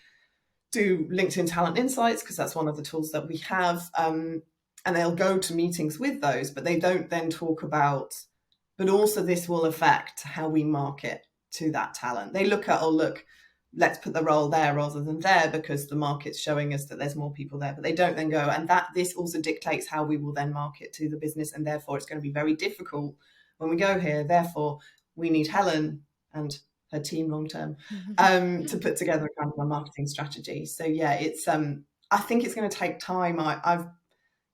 do LinkedIn Talent Insights, because that's one of the tools that we have. And they'll go to meetings with those, but they don't then talk about, but also this will affect how we market to that talent. They look at, let's put the role there rather than there because the market's showing us that there's more people there, but they don't then go, and this also dictates how we will then market to the business. And therefore it's going to be very difficult when we go here. Therefore we need Helen and her team long term to put together kind of a marketing strategy. So yeah, it's I think it's going to take time. I've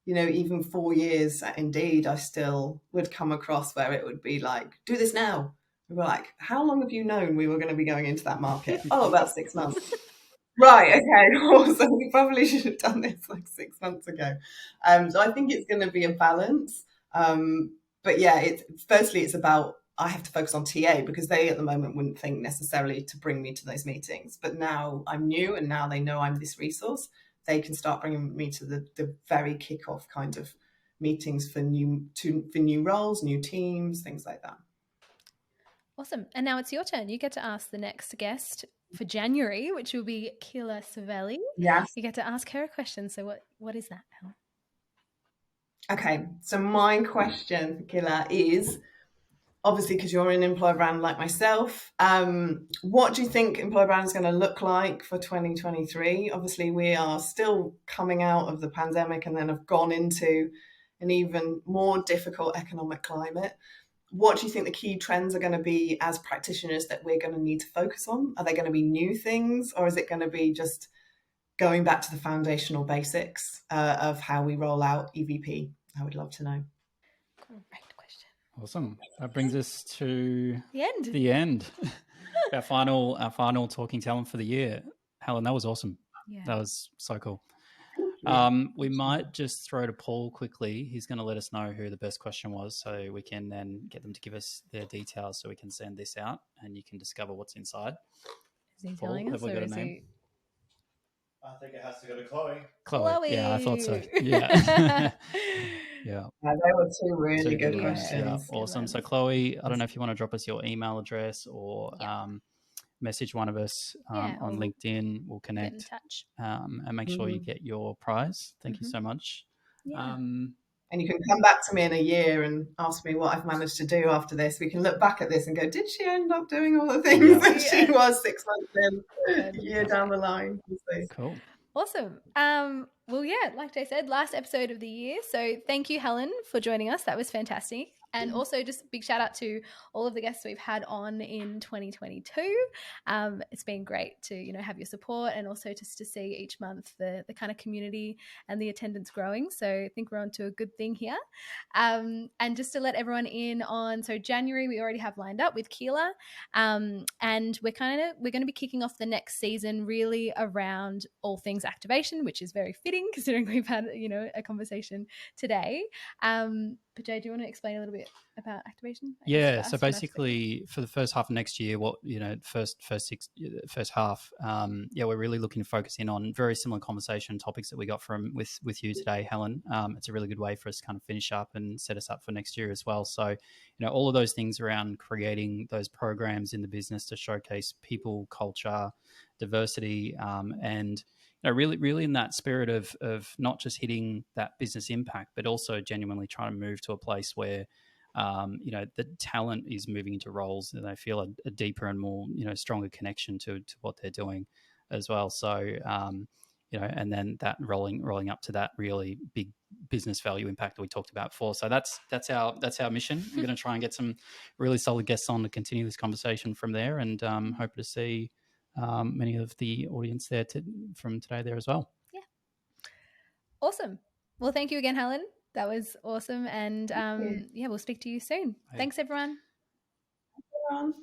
even 4 years at Indeed, I still would come across where it would be like, do this now. We were like, how long have you known we were going to be going into that market? Oh, about 6 months. Right, okay. So we probably should have done this like 6 months ago. So I think it's going to be a balance. But yeah, it's about, I have to focus on TA because they at the moment wouldn't think necessarily to bring me to those meetings. But now I'm new and now they know I'm this resource. They can start bringing me to the very kickoff kind of meetings for new roles, new teams, things like that. Awesome. And now it's your turn. You get to ask the next guest for January, which will be Kila Savelli. Yes. You get to ask her a question. So what is that, Helen? Okay. So my question, Kila, is, obviously, because you're an employer brand like myself, what do you think employer brand is going to look like for 2023? Obviously, we are still coming out of the pandemic and then have gone into an even more difficult economic climate. What do you think the key trends are going to be as practitioners that we're going to need to focus on? Are they going to be new things, or is it going to be just going back to the foundational basics of how we roll out EVP? I would love to know. Great question. Awesome. That brings us to the end. our final talking talent for the year. Helen, that was awesome. Yeah. That was so cool. We might just throw to Paul quickly. He's going to let us know who the best question was, so we can then get them to give us their details so we can send this out and you can discover what's inside. Is he Paul, telling us, have we got or a is name? he... I think it has to go to Chloe. Chloe. Yeah, I thought so. Yeah. Yeah. They were two really good questions. Yeah, awesome. So Chloe, I don't know if you want to drop us your email address or message one of us on LinkedIn. We'll connect. Get in touch. And make sure you get your prize. Thank you so much. Yeah. And you can come back to me in a year and ask me what I've managed to do after this. We can look back at this and go, did she end up doing all the things that she was 6 months in, a year down the line? Cool. Awesome. Well, yeah, like Jay said, last episode of the year. So thank you, Helen, for joining us. That was fantastic. And also just big shout out to all of the guests we've had on in 2022. It's been great to, you know, have your support and also just to see each month the kind of community and the attendance growing. So I think we're on to a good thing here. And just to let everyone in on, so January we already have lined up with Keela. And we're going to be kicking off the next season really around all things activation, which is very fitting considering we've had, you know, a conversation today. But Jay, do you want to explain a little bit about activation? Yeah, so basically for the first half of next year, first half, we're really looking to focus in on very similar conversation topics that we got from with you today, Helen. It's a really good way for us to kind of finish up and set us up for next year as well. So, you know, all of those things around creating those programs in the business to showcase people, culture, diversity, and really in that spirit of not just hitting that business impact, but also genuinely trying to move to a place where the talent is moving into roles and they feel a deeper and more, stronger connection to what they're doing as well. So, and then that rolling up to that really big business value impact that we talked about before. So that's our mission. We're going to try and get some really solid guests on to continue this conversation from there, and hope to see many of the audience there from today there as well. Yeah. Awesome. Well, thank you again, Helen. That was awesome. And we'll speak to you soon. Thanks, everyone. Everyone.